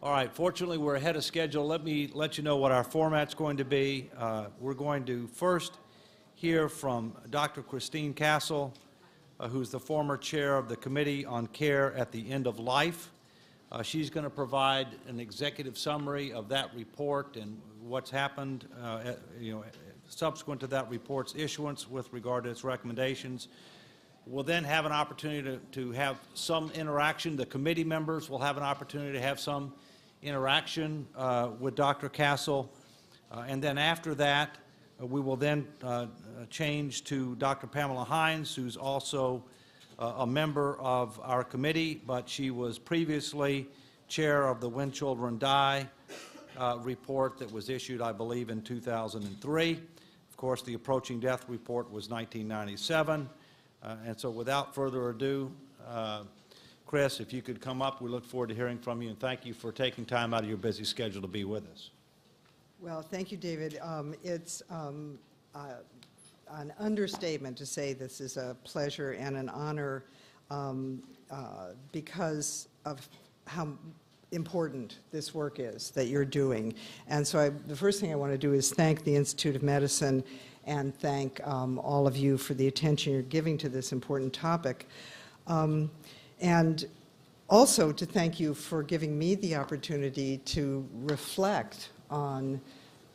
All right, fortunately, we're ahead of schedule. Let me let you know what our format's going to be. We're going to first hear from Dr. Christine Cassel, who's the former chair of the Committee on Care at the End of Life. She's going to provide an executive summary of that report and what's happened, subsequent to that report's issuance with regard to its recommendations. We'll then have an opportunity to have some interaction. The committee members will have an opportunity to have some interaction with Dr. Cassel. And then after that, we will then change to Dr. Pamela Hines, who's also a member of our committee, but she was previously chair of the When Children Die report that was issued, I believe, in 2003. Of course, the Approaching Death report was 1997. And so without further ado, Chris, if you could come up, we look forward to hearing from you, and thank you for taking time out of your busy schedule to be with us. Well, thank you, David. It's an understatement to say this is a pleasure and an honor because of how important this work is that you're doing. And so the first thing I want to do is thank the Institute of Medicine and thank all of you for the attention you're giving to this important topic. And also to thank you for giving me the opportunity to reflect on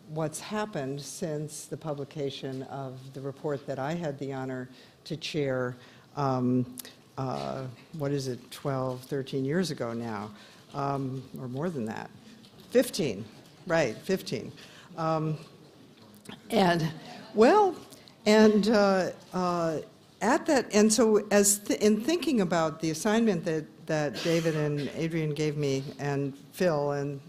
what's happened since the publication of the report that I had the honor to chair, what is it, 12, 13 years ago now, or more than that, 15, right, 15. And so in thinking about the assignment that David and Adrian gave me, and Phil, and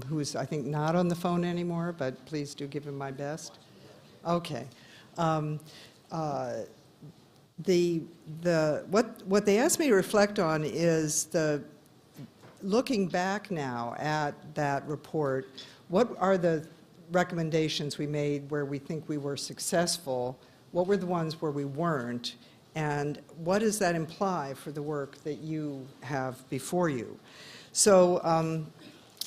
who's I think not on the phone anymore, but please do give him my best. Okay. What they asked me to reflect on is looking back now at that report, what are the recommendations we made where we think we were successful? What were the ones where we weren't? And what does that imply for the work that you have before you? So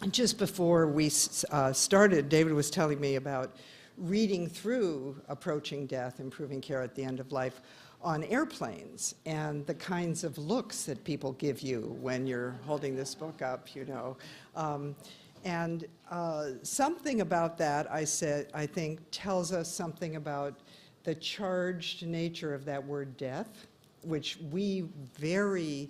just before we started, David was telling me about reading through Approaching Death, Improving Care at the End of Life on airplanes and the kinds of looks that people give you when you're holding this book up, you know. And something about that, I think, tells us something about the charged nature of that word death, which we very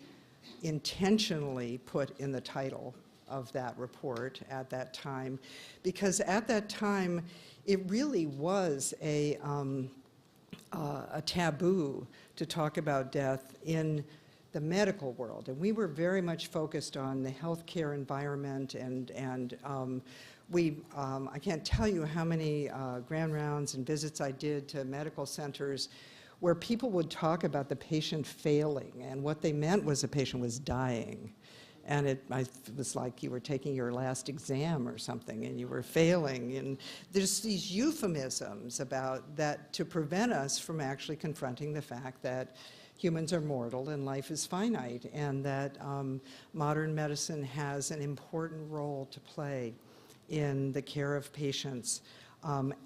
intentionally put in the title of that report at that time, because at that time, it really was a taboo to talk about death in the medical world, and we were very much focused on the healthcare environment, and I can't tell you how many grand rounds and visits I did to medical centers where people would talk about the patient failing, and what they meant was the patient was dying. And it was like you were taking your last exam or something and you were failing. And there's these euphemisms about that to prevent us from actually confronting the fact that humans are mortal and life is finite, and that modern medicine has an important role to play in the care of patients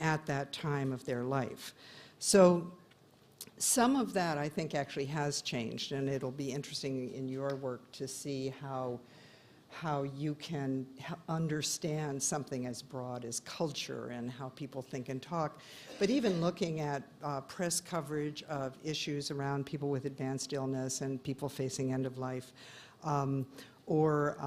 at that time of their life. So some of that, I think, actually has changed, and it'll be interesting in your work to see how you can understand something as broad as culture and how people think and talk. But even looking at press coverage of issues around people with advanced illness and people facing end of life, or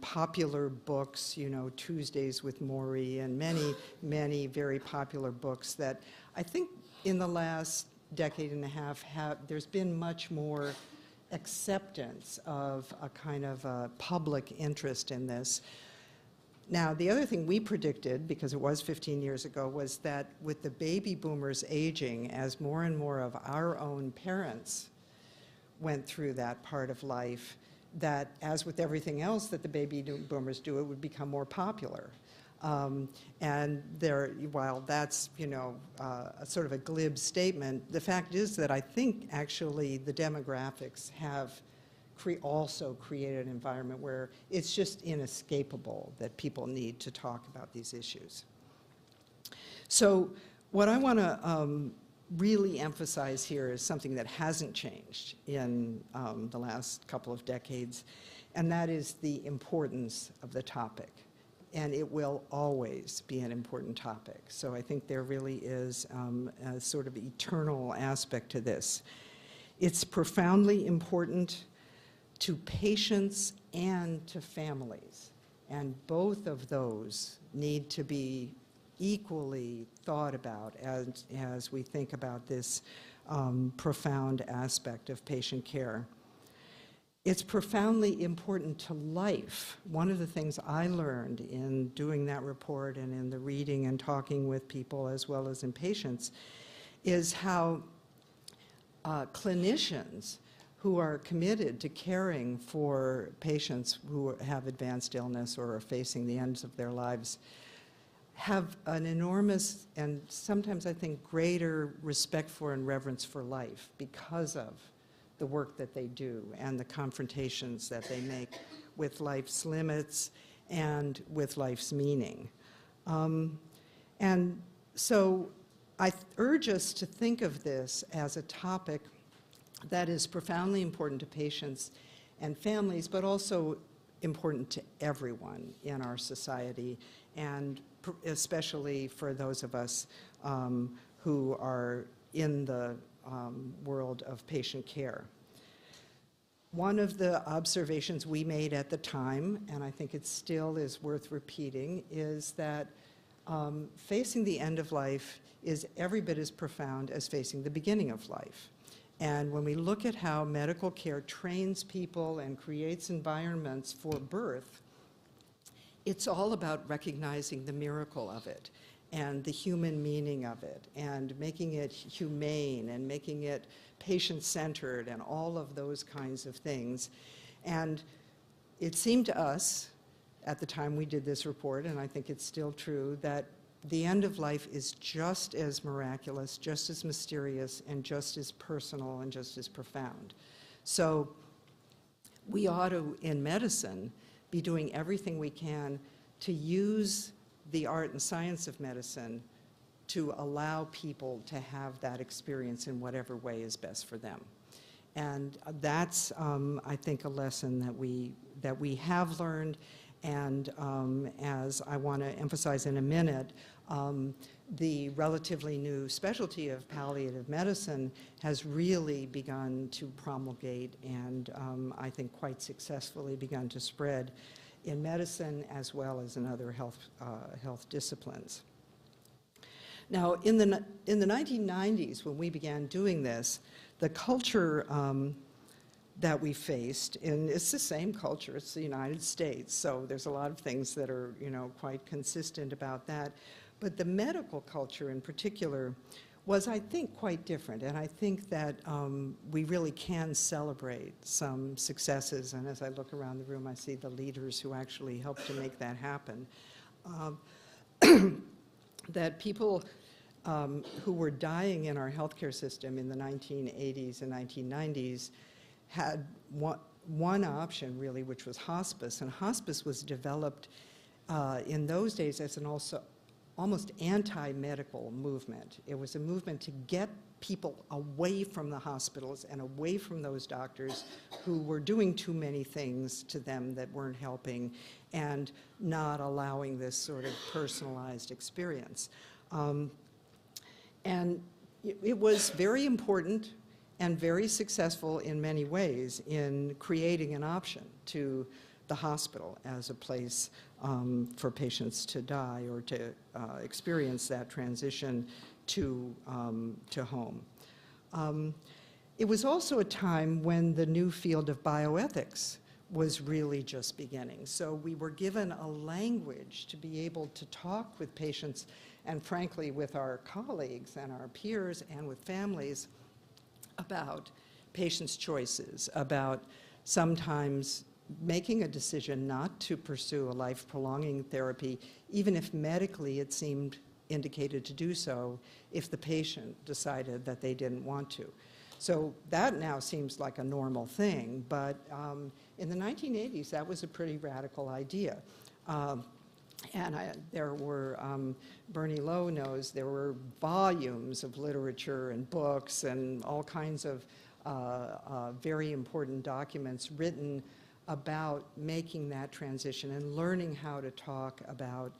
popular books, you know, Tuesdays with Morrie, and many, many very popular books that I think in the last decade and a half there's been much more acceptance of a kind of a public interest in this. Now, the other thing we predicted, because it was 15 years ago, was that with the baby boomers aging, as more and more of our own parents went through that part of life, that as with everything else that the baby boomers do, it would become more popular. And while that's, you know, a sort of a glib statement, the fact is that I think actually the demographics have also create an environment where it's just inescapable that people need to talk about these issues. So what I want to really emphasize here is something that hasn't changed in the last couple of decades, and that is the importance of the topic. And it will always be an important topic. So I think there really is a sort of eternal aspect to this. It's profoundly important to patients and to families. And both of those need to be equally thought about as we think about this profound aspect of patient care. It's profoundly important to life. One of the things I learned in doing that report and in the reading and talking with people as well as in patients is how clinicians who are committed to caring for patients who have advanced illness or are facing the ends of their lives have an enormous and sometimes I think greater respect for and reverence for life because of the work that they do and the confrontations that they make with life's limits and with life's meaning. And so I urge us to think of this as a topic that is profoundly important to patients and families, but also important to everyone in our society, and especially for those of us who are in the world of patient care. One of the observations we made at the time, and I think it still is worth repeating, is that facing the end of life is every bit as profound as facing the beginning of life. And when we look at how medical care trains people and creates environments for birth, it's all about recognizing the miracle of it and the human meaning of it and making it humane and making it patient-centered and all of those kinds of things. And it seemed to us at the time we did this report, and I think it's still true, that the end of life is just as miraculous, just as mysterious, and just as personal and just as profound. So we ought to, in medicine, be doing everything we can to use the art and science of medicine to allow people to have that experience in whatever way is best for them. And that's, I think, a lesson that we have learned. And as I want to emphasize in a minute, the relatively new specialty of palliative medicine has really begun to promulgate and I think quite successfully begun to spread in medicine as well as in other health disciplines. Now, in the 1990s, when we began doing this, the culture that we faced, and it's the same culture, it's the United States, so there's a lot of things that are, quite consistent about that. But the medical culture in particular was, I think, quite different. And I think that we really can celebrate some successes. And as I look around the room, I see the leaders who actually helped to make that happen. That people who were dying in our healthcare system in the 1980s and 1990s had one option, really, which was hospice. And hospice was developed in those days as an almost anti-medical movement. It was a movement to get people away from the hospitals and away from those doctors who were doing too many things to them that weren't helping and not allowing this sort of personalized experience. And it was very important and very successful in many ways in creating an option to the hospital as a place for patients to die or to experience that transition to home. It was also a time when the new field of bioethics was really just beginning. So we were given a language to be able to talk with patients and, frankly, with our colleagues and our peers and with families about patients' choices, about sometimes making a decision not to pursue a life-prolonging therapy, even if medically it seemed indicated to do so, if the patient decided that they didn't want to. So that now seems like a normal thing, but in the 1980s, that was a pretty radical idea. There were, Bernie Lowe knows, there were volumes of literature and books and all kinds of very important documents written about making that transition and learning how to talk about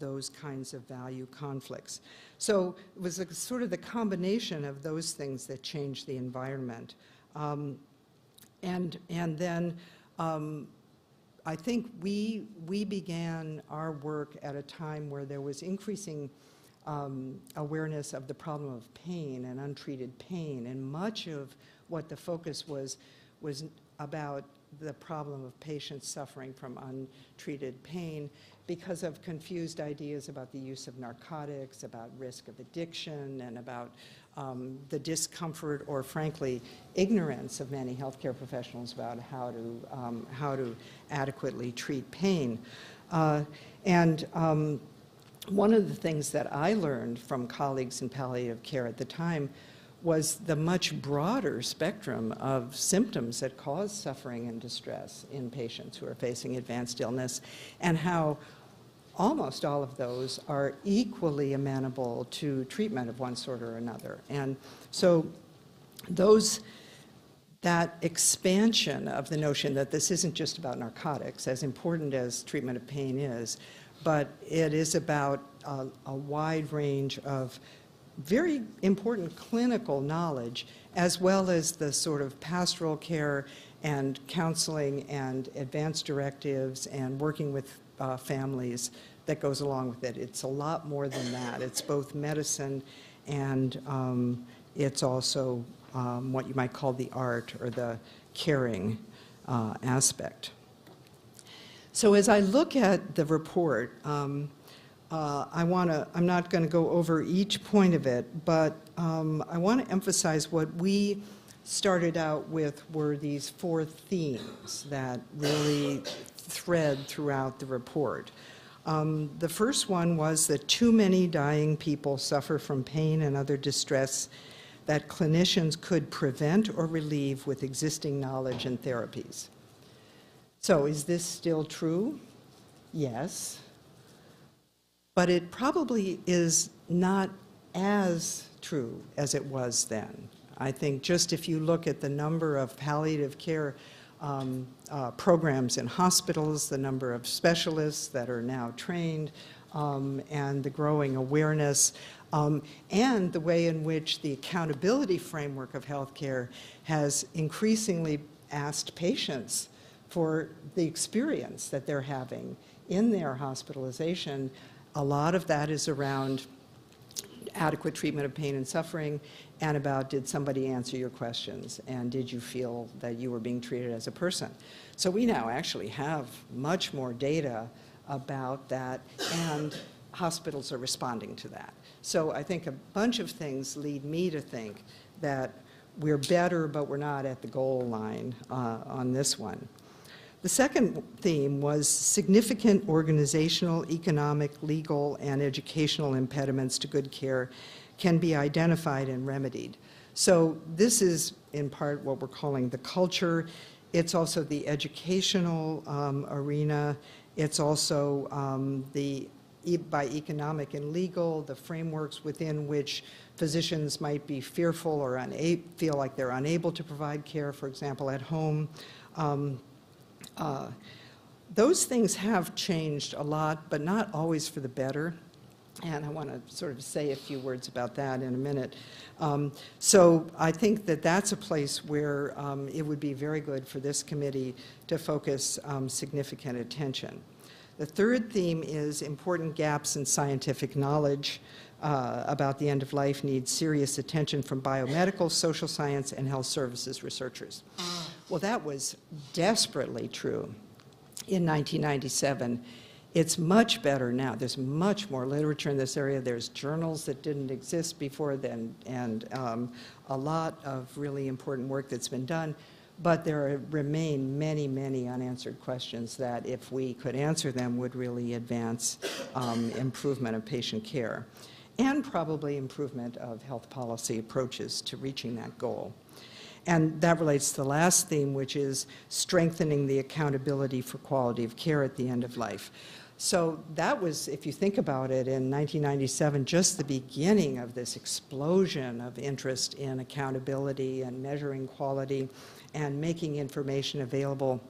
those kinds of value conflicts. So it was sort of the combination of those things that changed the environment. And then I think we began our work at a time where there was increasing awareness of the problem of pain and untreated pain, and much of what the focus was about the problem of patients suffering from untreated pain because of confused ideas about the use of narcotics, about risk of addiction, and about the discomfort or, frankly, ignorance of many healthcare professionals about how to adequately treat pain. One of the things that I learned from colleagues in palliative care at the time was the much broader spectrum of symptoms that cause suffering and distress in patients who are facing advanced illness, and how almost all of those are equally amenable to treatment of one sort or another. And so that expansion of the notion that this isn't just about narcotics, as important as treatment of pain is, but it is about a wide range of very important clinical knowledge, as well as the sort of pastoral care and counseling and advanced directives and working with families that goes along with it. It's a lot more than that. It's both medicine and it's also what you might call the art or the caring aspect. So as I look at the report, I'm not going to go over each point of it, but I want to emphasize what we started out with were these 4 themes that really thread throughout the report. The first one was that too many dying people suffer from pain and other distress that clinicians could prevent or relieve with existing knowledge and therapies. So is this still true? Yes. But it probably is not as true as it was then. I think just if you look at the number of palliative care programs in hospitals, the number of specialists that are now trained, and the growing awareness, and the way in which the accountability framework of healthcare has increasingly asked patients for the experience that they're having in their hospitalization. A lot of that is around adequate treatment of pain and suffering, and about did somebody answer your questions, and did you feel that you were being treated as a person. So we now actually have much more data about that, and hospitals are responding to that. So I think a bunch of things lead me to think that we're better, but we're not at the goal line on this one. The second theme was significant organizational, economic, legal, and educational impediments to good care can be identified and remedied. So this is in part what we're calling the culture. It's also the educational arena. It's also by economic and legal, the frameworks within which physicians might be fearful or feel like they're unable to provide care, for example, at home. Those things have changed a lot, but not always for the better. And I want to sort of say a few words about that in a minute. So I think that that's a place where it would be very good for this committee to focus significant attention. The third theme is important gaps in scientific knowledge about the end of life needs serious attention from biomedical, social science, and health services researchers. Well, that was desperately true in 1997. It's much better now. There's much more literature in this area. There's journals that didn't exist before then, and a lot of really important work that's been done. But there remain many, many unanswered questions that, if we could answer them, would really advance improvement of patient care and probably improvement of health policy approaches to reaching that goal. And that relates to the last theme, which is strengthening the accountability for quality of care at the end of life. So that was, if you think about it, in 1997, just the beginning of this explosion of interest in accountability and measuring quality and making information available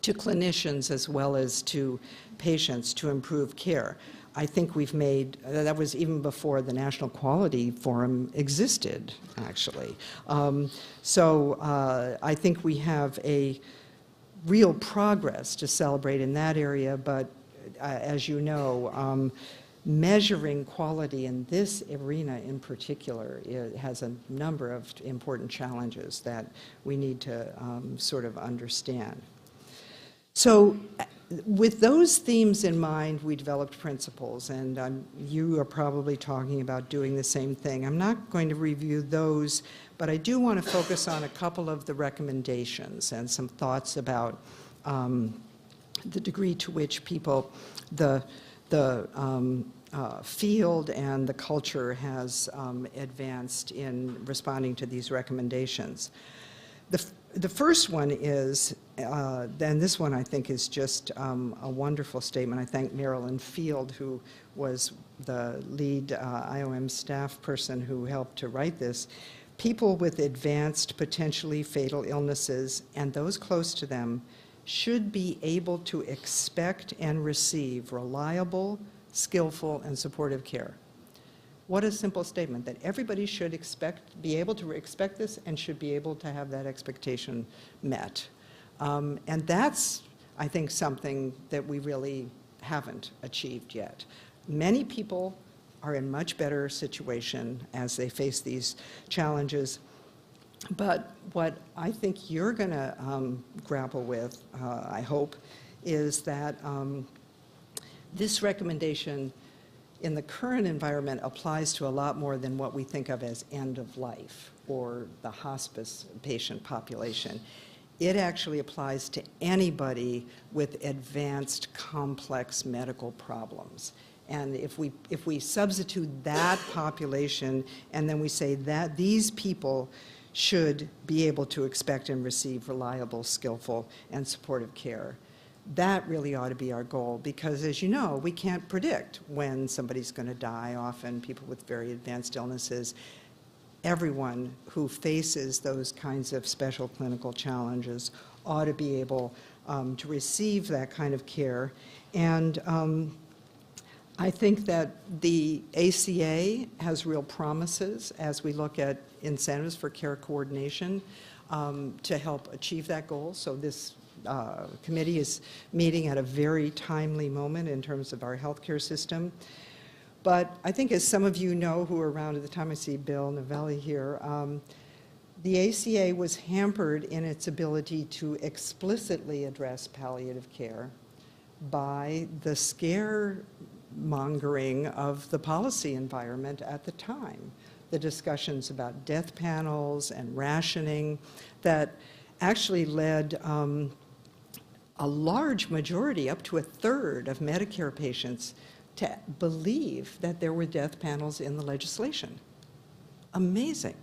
to clinicians as well as to patients to improve care. I think we've made, that was even before the National Quality Forum existed, actually. I think we have a real progress to celebrate in that area, but as you know, measuring quality in this arena in particular has a number of important challenges that we need to sort of understand. So with those themes in mind, we developed principles, and you are probably talking about doing the same thing. I'm not going to review those, but I do want to focus on a couple of the recommendations and some thoughts about the degree to which people, the field and the culture has advanced in responding to these recommendations. The first one is, and this one I think is just a wonderful statement. I thank Marilyn Field, who was the lead IOM staff person who helped to write this. People with advanced, potentially fatal illnesses and those close to them should be able to expect and receive reliable, skillful, and supportive care. What a simple statement, that everybody should be able to expect this and should be able to have that expectation met. And that's, I think, something that we really haven't achieved yet. Many people are in much better situation as they face these challenges. But what I think you're going to grapple with, I hope, is that this recommendation in the current environment applies to a lot more than what we think of as end of life or the hospice patient population. It actually applies to anybody with advanced, complex medical problems. And if we substitute that population and then we say that these people should be able to expect and receive reliable, skillful, and supportive care, that really ought to be our goal, because as you know, we can't predict when somebody's going to die. Often people with very advanced illnesses, everyone who faces those kinds of special clinical challenges ought to be able to receive that kind of care. And I think that the ACA has real promises as we look at incentives for care coordination to help achieve that goal. So this committee is meeting at a very timely moment in terms of our healthcare system. But I think, as some of you know who were around at the time, I see Bill Novelli here, the ACA was hampered in its ability to explicitly address palliative care by the scaremongering of the policy environment at the time. The discussions about death panels and rationing that actually led a large majority, up to a third of Medicare patients, to believe that there were death panels in the legislation. Amazing.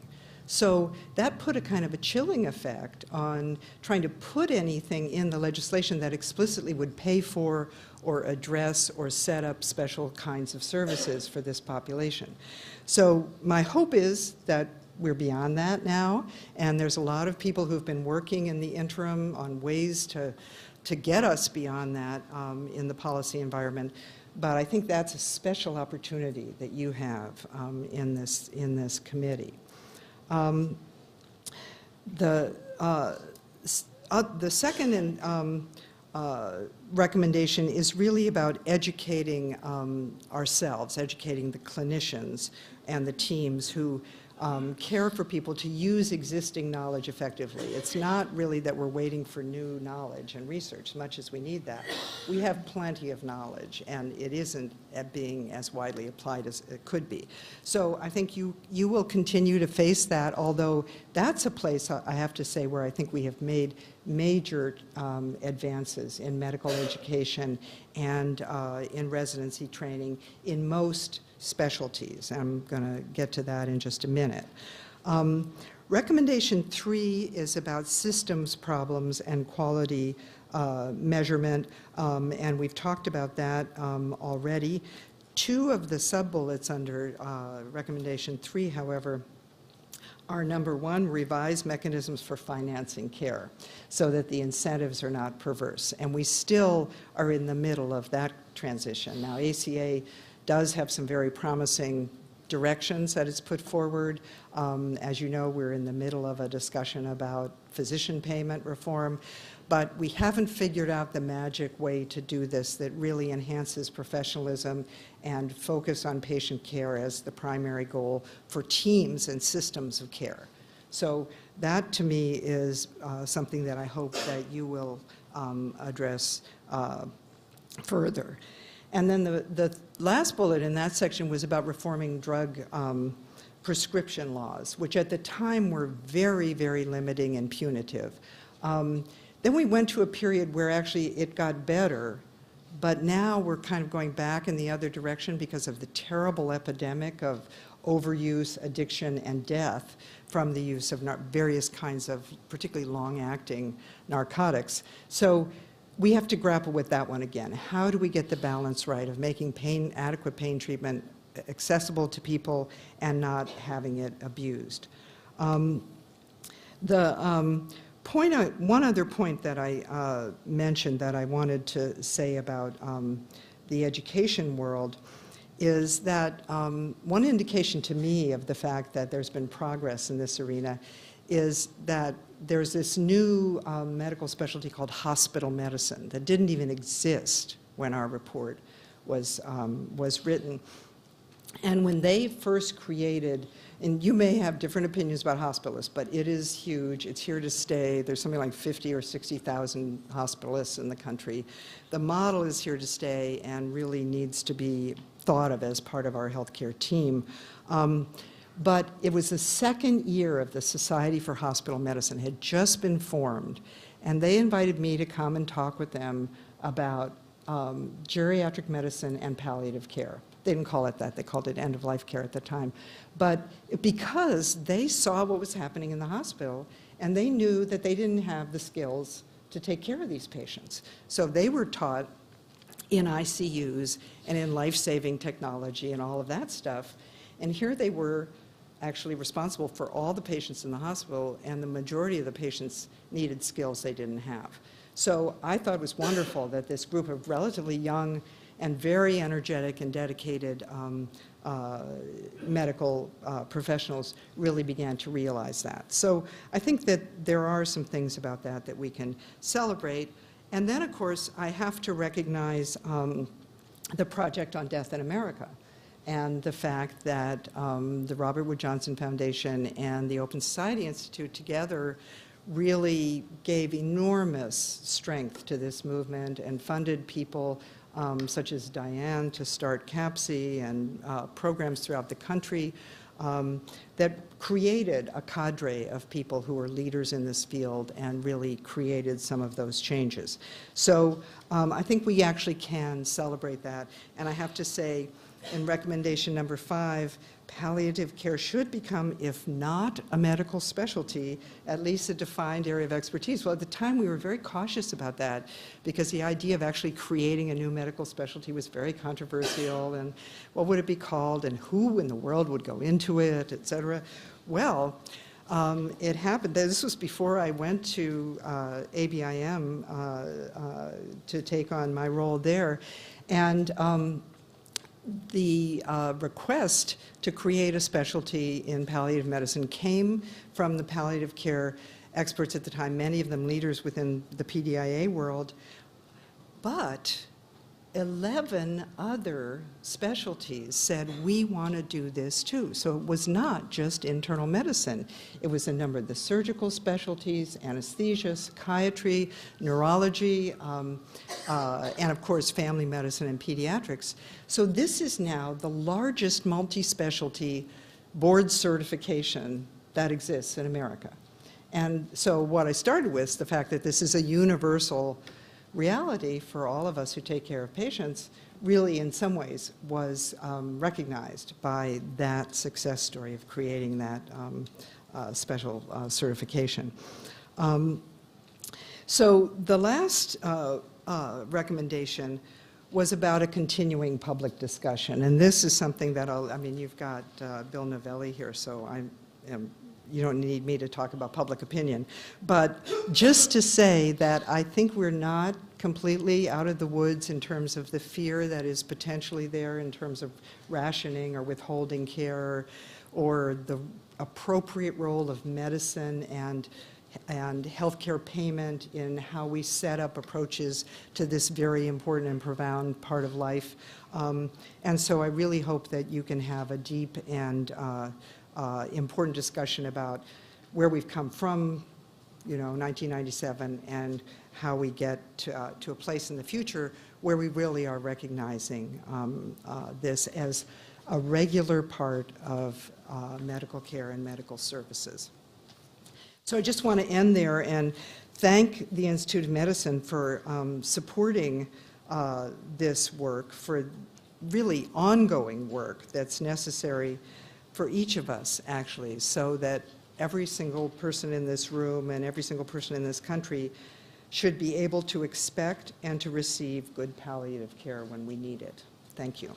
So that put a kind of a chilling effect on trying to put anything in the legislation that explicitly would pay for or address or set up special kinds of services for this population. So my hope is that we're beyond that now, and there's a lot of people who've been working in the interim on ways to get us beyond that in the policy environment. But I think that's a special opportunity that you have in this committee. The second recommendation is really about educating ourselves, educating the clinicians and the teams who care for people to use existing knowledge effectively. It's not really that we're waiting for new knowledge and research, as much as we need that. We have plenty of knowledge, and it isn't being as widely applied as it could be. So I think you will continue to face that, although that's a place, I have to say, where I think we have made major advances in medical education and in residency training in most specialties. I'm going to get to that in just a minute. Recommendation 3 is about systems problems and quality measurement, and we've talked about that already. 2 of the sub-bullets under Recommendation 3, however, are number 1, revise mechanisms for financing care so that the incentives are not perverse. And we still are in the middle of that transition. Now, ACA does have some very promising directions that it's put forward. As you know, we're in the middle of a discussion about physician payment reform, but we haven't figured out the magic way to do this that really enhances professionalism and focus on patient care as the primary goal for teams and systems of care. So that, to me, is something that I hope that you will address further. And then the last bullet in that section was about reforming drug prescription laws, which at the time were very, very limiting and punitive. Then we went to a period where actually it got better, but now we're kind of going back in the other direction because of the terrible epidemic of overuse, addiction, and death from the use of various kinds of particularly long-acting narcotics. So we have to grapple with that one again. How do we get the balance right of making adequate pain treatment accessible to people and not having it abused? One other point that I mentioned that I wanted to say about the education world is that one indication to me of the fact that there's been progress in this arena is that there's this new medical specialty called hospital medicine that didn't even exist when our report was written. And when they first created, and you may have different opinions about hospitalists, but it is huge. It's here to stay. There's something like 50 or 60,000 hospitalists in the country. The model is here to stay and really needs to be thought of as part of our healthcare team. But it was the second year of the Society for Hospital Medicine, had just been formed, and they invited me to come and talk with them about geriatric medicine and palliative care. They didn't call it that, they called it end-of-life care at the time. But because they saw what was happening in the hospital, and they knew that they didn't have the skills to take care of these patients. So they were taught in ICUs and in life-saving technology and all of that stuff. And here they were actually responsible for all the patients in the hospital, and the majority of the patients needed skills they didn't have. So I thought it was wonderful that this group of relatively young and very energetic and dedicated medical professionals really began to realize that. So I think that there are some things about that that we can celebrate. And then, of course, I have to recognize the Project on Death in America, and the fact that the Robert Wood Johnson Foundation and the Open Society Institute together really gave enormous strength to this movement and funded people such as Diane to start CAPSI and programs throughout the country that created a cadre of people who were leaders in this field and really created some of those changes. So I think we actually can celebrate that. And I have to say, in recommendation number 5, palliative care should become, if not a medical specialty, at least a defined area of expertise. Well, at the time, we were very cautious about that because the idea of actually creating a new medical specialty was very controversial, and what would it be called, and who in the world would go into it, et cetera. Well, it happened. This was before I went to ABIM to take on my role there, and the request to create a specialty in palliative medicine came from the palliative care experts at the time, many of them leaders within the PDIA world, but 11 other specialties said, we want to do this too. So it was not just internal medicine. It was a number of the surgical specialties, anesthesia, psychiatry, neurology, and of course family medicine and pediatrics. So this is now the largest multi-specialty board certification that exists in America. And so what I started with is the fact that this is a universal reality for all of us who take care of patients, really in some ways was recognized by that success story of creating that special certification. So the last recommendation was about a continuing public discussion, and this is something that I mean, you've got Bill Novelli here, so you don't need me to talk about public opinion, but just to say that I think we're not completely out of the woods in terms of the fear that is potentially there in terms of rationing or withholding care, or the appropriate role of medicine and healthcare payment in how we set up approaches to this very important and profound part of life. And so I really hope that you can have a deep and important discussion about where we've come from, 1997, and how we get to a place in the future where we really are recognizing this as a regular part of medical care and medical services. So I just want to end there and thank the Institute of Medicine for supporting this work, for really ongoing work that's necessary for each of us, actually, so that every single person in this room and every single person in this country should be able to expect and to receive good palliative care when we need it. Thank you.